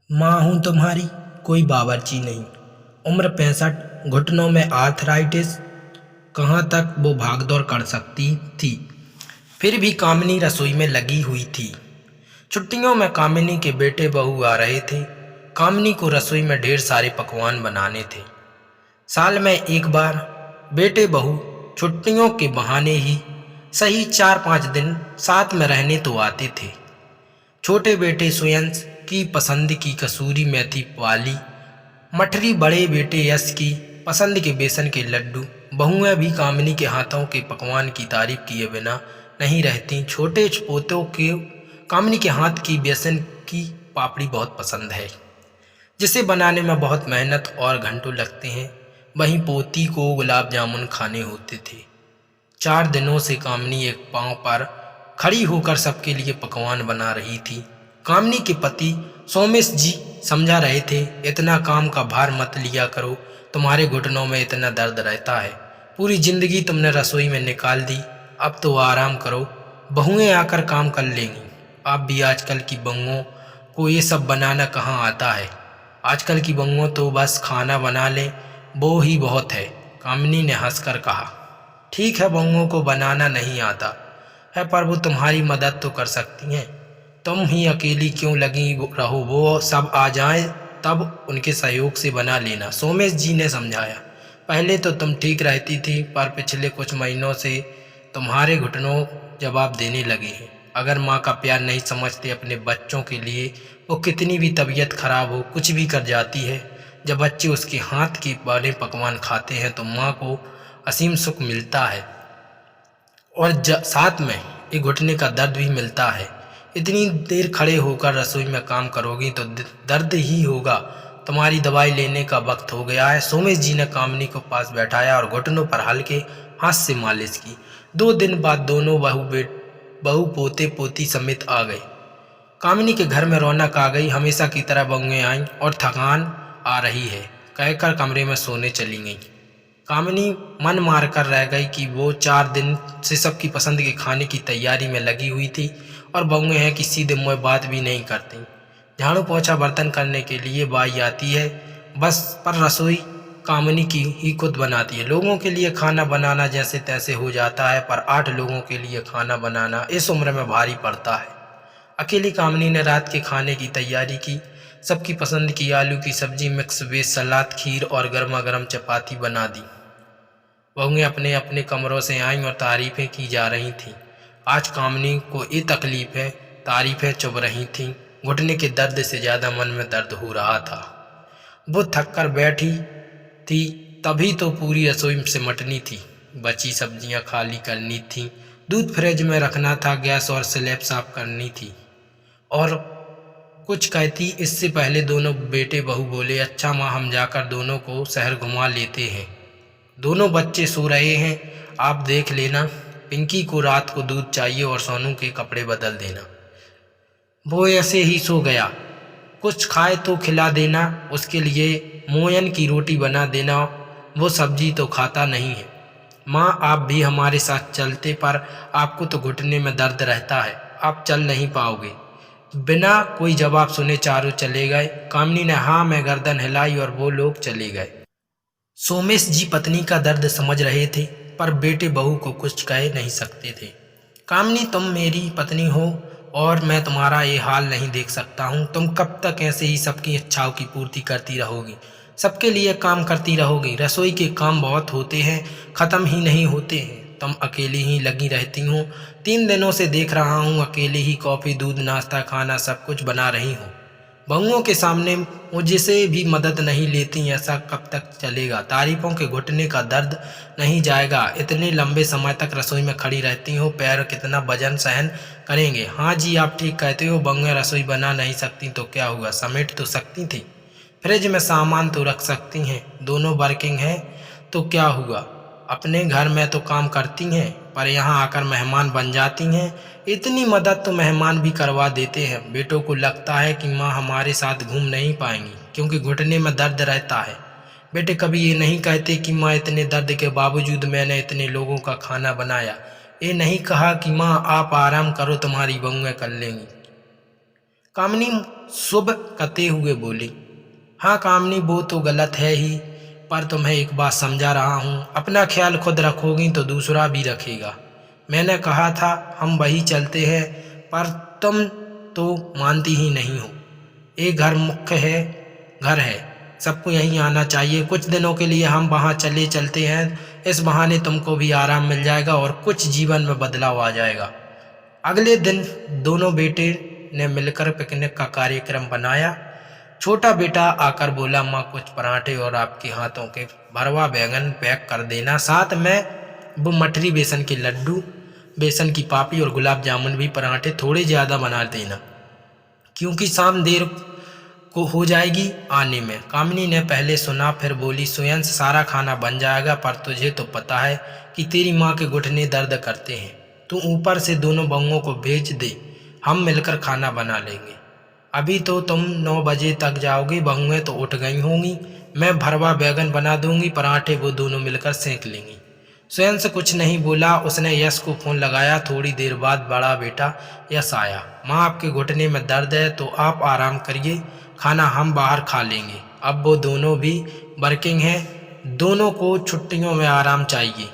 माँ हूँ तुम्हारी, कोई बावर्ची नहीं। उम्र 65, घुटनों में आर्थराइटिस। कहाँ तक वो भागदौड़ कर सकती थी। फिर भी कामिनी रसोई में लगी हुई थी। छुट्टियों में कामिनी के बेटे बहू आ रहे थे। कामिनी को रसोई में ढेर सारे पकवान बनाने थे। साल में एक बार बेटे बहू छुट्टियों के बहाने ही सही 4-5 दिन साथ में रहने तो आते थे। छोटे बेटे सुयंस की पसंद की कसूरी मेथी वाली मठरी, बड़े बेटे यश की पसंद के बेसन के लड्डू। बहुएं भी कामिनी के हाथों के पकवान की तारीफ किए बिना नहीं रहती। छोटे पोतों के कामिनी के हाथ की बेसन की पापड़ी बहुत पसंद है, जिसे बनाने में बहुत मेहनत और घंटों लगते हैं। वहीं पोती को गुलाब जामुन खाने होते थे। 4 दिनों से कामिनी एक पांव पर खड़ी होकर सबके लिए पकवान बना रही थी। कामिनी के पति सोमेश जी समझा रहे थे, इतना काम का भार मत लिया करो, तुम्हारे घुटनों में इतना दर्द रहता है। पूरी जिंदगी तुमने रसोई में निकाल दी, अब तो आराम करो, बहुएं आकर काम कर लेंगी। आप भी आजकल की बहुओं को ये सब बनाना कहाँ आता है। आजकल की बहुओं तो बस खाना बना लें, वो ही बहुत है। कामिनी ने हंसकर कहा। ठीक है, बहुओं को बनाना नहीं आता है, पर वो तुम्हारी मदद तो कर सकती हैं। तुम ही अकेली क्यों लगी रहो, वो सब आ जाएं तब उनके सहयोग से बना लेना, सोमेश जी ने समझाया। पहले तो तुम ठीक रहती थी, पर पिछले कुछ महीनों से तुम्हारे घुटनों जवाब देने लगे हैं। अगर माँ का प्यार नहीं समझते अपने बच्चों के लिए, वो कितनी भी तबीयत खराब हो कुछ भी कर जाती है। जब बच्चे उसके हाथ के बने पकवान खाते हैं तो माँ को असीम सुख मिलता है, और साथ में एक घुटने का दर्द भी मिलता है। इतनी देर खड़े होकर रसोई में काम करोगी तो दर्द ही होगा। तुम्हारी दवाई लेने का वक्त हो गया है। सोमेश जी ने कामिनी को पास बैठाया और घुटनों पर हल्के हाथ से मालिश की। 2 दिन बाद दोनों बहू पोते पोती समेत आ गए। कामिनी के घर में रौनक आ गई। हमेशा की तरह बहुएं आईं और थकान आ रही है कहकर कमरे में सोने चली गईं। कामिनी मन मार कर रह गई कि वो 4 दिन से सबकी पसंद के खाने की तैयारी में लगी हुई थी, और बहुएं हैं कि सीधे मुंह बात भी नहीं करती। झाड़ू पोछा बर्तन करने के लिए बाई आती है बस, पर रसोई कामिनी की ही खुद बनाती है। लोगों के लिए खाना बनाना जैसे तैसे हो जाता है, पर 8 लोगों के लिए खाना बनाना इस उम्र में भारी पड़ता है। अकेली कामिनी ने रात के खाने की तैयारी की। सबकी पसंद की आलू की सब्जी, मिक्स वेज, सलाद, खीर और गर्मा गर्म चपाती बना दी। बहुएं अपने अपने कमरों से आईं और तारीफें की जा रही थीं। आज कामिनी को ये तकलीफ है, तारीफें चुभ रही थीं। घुटने के दर्द से ज़्यादा मन में दर्द हो रहा था। वो थक कर बैठी थी, तभी तो पूरी रसोई सिमटनी थी। बची सब्जियां खाली करनी थीं, दूध फ्रिज में रखना था, गैस और स्लैब साफ करनी थी। और कुछ कहती इससे पहले दोनों बेटे बहू बोले, अच्छा माँ, हम जाकर दोनों को शहर घुमा लेते हैं। दोनों बच्चे सो रहे हैं, आप देख लेना। पिंकी को रात को दूध चाहिए और सोनू के कपड़े बदल देना। वो ऐसे ही सो गया। कुछ खाए तो खिला देना, उसके लिए मोयन की रोटी बना देना, वो सब्जी तो खाता नहीं है। माँ, आप भी हमारे साथ चलते, पर आपको तो घुटने में दर्द रहता है, आप चल नहीं पाओगे। बिना कोई जवाब सुने चारों चले गए। कामिनी ने हाँ में गर्दन हिलाई और वो लोग चले गए। सोमेश जी पत्नी का दर्द समझ रहे थे, पर बेटे बहू को कुछ कह नहीं सकते थे। कामिनी, तुम मेरी पत्नी हो और मैं तुम्हारा ये हाल नहीं देख सकता हूँ। तुम कब तक ऐसे ही सबकी इच्छाओं की पूर्ति करती रहोगी, सबके लिए काम करती रहोगी। रसोई के काम बहुत होते हैं, ख़त्म ही नहीं होते हैं। तुम अकेली ही लगी रहती हो। 3 दिनों से देख रहा हूँ, अकेले ही कॉफ़ी, दूध, नाश्ता, खाना सब कुछ बना रही हो। बहुओं के सामने मुझसे भी मदद नहीं लेती। ऐसा कब तक चलेगा। तारीफों के घुटने का दर्द नहीं जाएगा। इतने लंबे समय तक रसोई में खड़ी रहती हो, पैर कितना वजन सहन करेंगे। हाँ जी, आप ठीक कहते हो। बहुएं रसोई बना नहीं सकती तो क्या हुआ, समेट तो सकती थी। फ्रिज में सामान तो रख सकती हैं। दोनों वर्किंग हैं तो क्या हुआ, अपने घर में तो काम करती हैं, पर यहाँ आकर मेहमान बन जाती हैं। इतनी मदद तो मेहमान भी करवा देते हैं। बेटों को लगता है कि माँ हमारे साथ घूम नहीं पाएंगी क्योंकि घुटने में दर्द रहता है। बेटे कभी ये नहीं कहते कि माँ, इतने दर्द के बावजूद मैंने इतने लोगों का खाना बनाया। ये नहीं कहा कि माँ आप आराम करो, तुम्हारी बहुएं कर लेंगी। कामिनी शुभ कहते हुए बोली, हाँ कामिनी, वो तो गलत है ही, पर तुम्हें एक बात समझा रहा हूँ, अपना ख्याल खुद रखोगी तो दूसरा भी रखेगा। मैंने कहा था हम वही चलते हैं, पर तुम तो मानती ही नहीं हो। एक घर मुख्य है, घर है, सबको यहीं आना चाहिए। कुछ दिनों के लिए हम वहाँ चलते हैं, इस बहाने तुमको भी आराम मिल जाएगा और कुछ जीवन में बदलाव आ जाएगा। अगले दिन दोनों बेटे ने मिलकर पिकनिक का कार्यक्रम बनाया। छोटा बेटा आकर बोला, माँ कुछ पराठे और आपके हाथों के भरवा बैगन पैक कर देना, साथ में वो मठरी बेसन के लड्डू, बेसन की पापड़ी और गुलाब जामुन भी, पराठे थोड़े ज़्यादा बना देना क्योंकि शाम देर को हो जाएगी आने में। कामिनी ने पहले सुना, फिर बोली, स्वयं सारा खाना बन जाएगा, पर तुझे तो पता है कि तेरी माँ के घुटने दर्द करते हैं। तू ऊपर से दोनों बहूओं को भेज दे, हम मिलकर खाना बना लेंगे। अभी तो तुम 9 बजे तक जाओगी, बहुएं तो उठ गई होंगी। मैं भरवा बैगन बना दूंगी, पराठे वो दोनों मिलकर सेंक लेंगी। स्वयं से कुछ नहीं बोला। उसने यश को फोन लगाया। थोड़ी देर बाद बड़ा बेटा यश आया। माँ आपके घुटने में दर्द है तो आप आराम करिए, खाना हम बाहर खा लेंगे। अब वो दोनों भी वर्किंग हैं, दोनों को छुट्टियों में आराम चाहिए।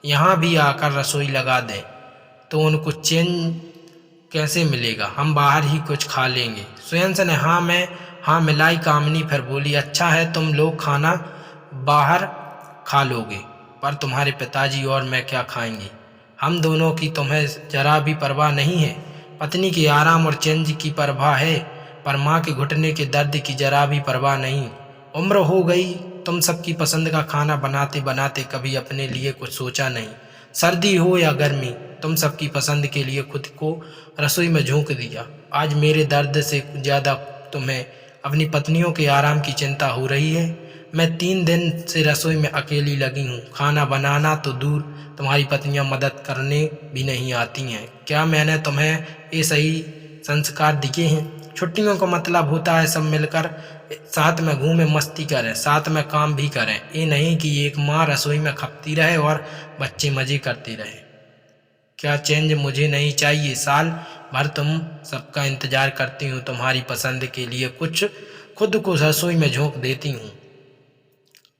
यहाँ भी आकर रसोई लगा दें तो उनको चैन कैसे मिलेगा, हम बाहर ही कुछ खा लेंगे। स्वयं ने हाँ मिलाई। कामिनी फिर बोली, अच्छा है, तुम लोग खाना बाहर खा लोगे, पर तुम्हारे पिताजी और मैं क्या खाएंगे? हम दोनों की तुम्हें जरा भी परवाह नहीं है। पत्नी के आराम और चैन की परवाह है, पर माँ के घुटने के दर्द की जरा भी परवाह नहीं। उम्र हो गई, तुम सबकी पसंद का खाना बनाते बनाते कभी अपने लिए कुछ सोचा नहीं। सर्दी हो या गर्मी, तुम सबकी पसंद के लिए खुद को रसोई में झोंक दिया। आज मेरे दर्द से ज़्यादा तुम्हें अपनी पत्नियों के आराम की चिंता हो रही है। मैं 3 दिन से रसोई में अकेली लगी हूँ। खाना बनाना तो दूर, तुम्हारी पत्नियाँ मदद करने भी नहीं आती हैं। क्या मैंने तुम्हें ये सही संस्कार दिए हैं? छुट्टियों का मतलब होता है सब मिलकर साथ में घूमें, मस्ती करें, साथ में काम भी करें। ये नहीं कि एक माँ रसोई में खपती रहे और बच्चे मज़े करते रहें। क्या चेंज मुझे नहीं चाहिए? साल भर तुम सबका इंतजार करती हूँ, तुम्हारी पसंद के लिए कुछ खुद को रसोई में झोंक देती हूँ।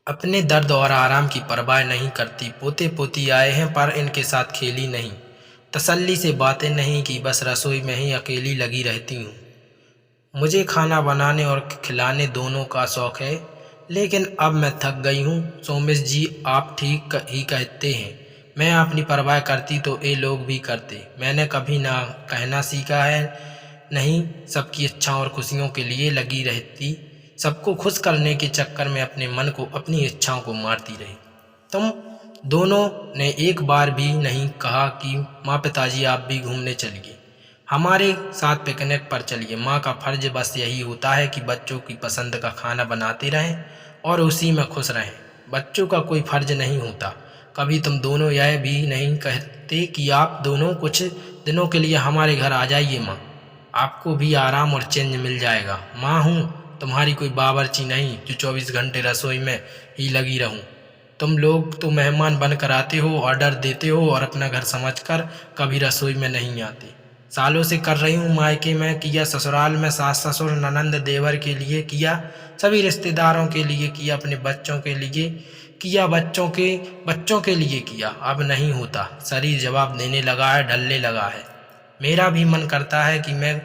अपने दर्द और आराम की परवाह नहीं करती। पोते पोती आए हैं पर इनके साथ खेली नहीं, तसल्ली से बातें नहीं की, बस रसोई में ही अकेली लगी रहती हूँ। मुझे खाना बनाने और खिलाने दोनों का शौक़ है, लेकिन अब मैं थक गई हूँ। सोमेश जी आप ठीक ही कहते हैं, मैं अपनी परवाह करती तो ये लोग भी करते। मैंने कभी ना कहना सीखा है, नहीं सबकी इच्छाओं और खुशियों के लिए लगी रहती, सबको खुश करने के चक्कर में अपने मन को, अपनी इच्छाओं को मारती रही। तुम दोनों ने एक बार भी नहीं कहा कि माँ पिताजी आप भी घूमने चलिए, हमारे साथ पिकनिक पर चलिए। माँ का फर्ज बस यही होता है कि बच्चों की पसंद का खाना बनाते रहें और उसी में खुश रहें। बच्चों का कोई फर्ज नहीं होता। कभी तुम दोनों यह भी नहीं कहते कि आप दोनों कुछ दिनों के लिए हमारे घर आ जाइए माँ, आपको भी आराम और चैन मिल जाएगा। माँ हूँ तुम्हारी कोई बावर्ची नहीं जो 24 घंटे रसोई में ही लगी रहूँ। तुम लोग तो मेहमान बनकर आते हो, ऑर्डर देते हो और अपना घर समझकर कभी रसोई में नहीं आते। सालों से कर रही हूँ, मायके में किया, ससुराल में सास ससुर ननंद देवर के लिए किया, सभी रिश्तेदारों के लिए किया, अपने बच्चों के लिए किया, बच्चों के लिए किया। अब नहीं होता, शरीर जवाब देने लगा है, ढलने लगा है। मेरा भी मन करता है कि मैं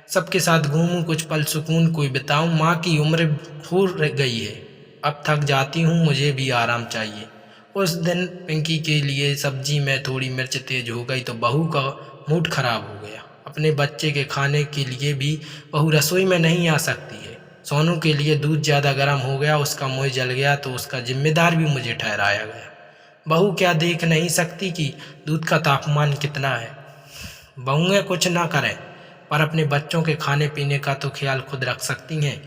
सबके साथ घूमूं, कुछ पल सुकून कोई बिताऊं। माँ की उम्र हो गई है, अब थक जाती हूँ, मुझे भी आराम चाहिए। उस दिन पिंकी के लिए सब्जी में थोड़ी मिर्च तेज हो गई तो बहू का मूड खराब हो गया। अपने बच्चे के खाने के लिए भी बहू रसोई में नहीं आ सकती है। सोनू के लिए दूध ज़्यादा गर्म हो गया, उसका मुँह जल गया तो उसका जिम्मेदार भी मुझे ठहराया गया। बहू क्या देख नहीं सकती कि दूध का तापमान कितना है? बहुएं कुछ ना करें पर अपने बच्चों के खाने पीने का तो ख्याल खुद रख सकती हैं।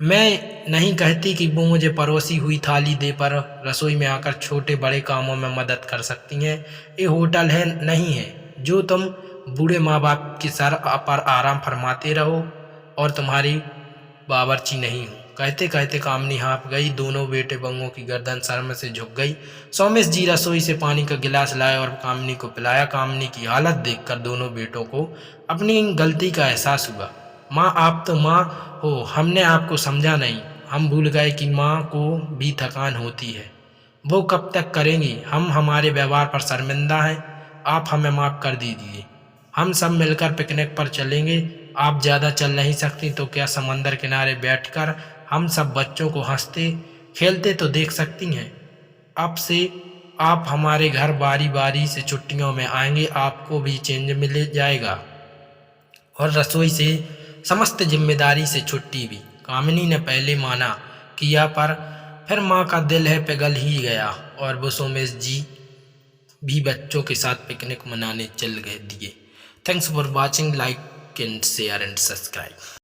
मैं नहीं कहती कि वो मुझे परोसी हुई थाली दे, पर रसोई में आकर छोटे बड़े कामों में मदद कर सकती हैं। ये होटल है नहीं है जो तुम बूढ़े माँ बाप के सर पर आराम फरमाते रहो और तुम्हारी बावर्ची नहीं हूँ। कहते कहते कामिनी हाँफ गई। दोनों बेटे बंगों की गर्दन शर्म से झुक गई। सोमेश जी रसोई से पानी का गिलास लाए और कामिनी को पिलाया। कामिनी की हालत देखकर दोनों बेटों को अपनी गलती का एहसास हुआ। माँ आप तो माँ हो, हमने आपको समझा नहीं, हम भूल गए कि माँ को भी थकान होती है। वो कब तक करेंगी, हम हमारे व्यवहार पर शर्मिंदा हैं, आप हमें माफ़ कर दीजिए। हम सब मिलकर पिकनिक पर चलेंगे। आप ज़्यादा चल नहीं सकती तो क्या समंदर किनारे बैठकर हम सब बच्चों को हंसते खेलते तो देख सकती हैं। अब से आप हमारे घर बारी बारी से छुट्टियों में आएंगे, आपको भी चेंज मिल जाएगा और रसोई से समस्त जिम्मेदारी से छुट्टी भी। कामिनी ने पहले माना किया, पर फिर माँ का दिल है पिघल ही गया और वो सोमेश जी भी बच्चों के साथ पिकनिक मनाने चल गए दिए। Thanks for watching, like and share and subscribe.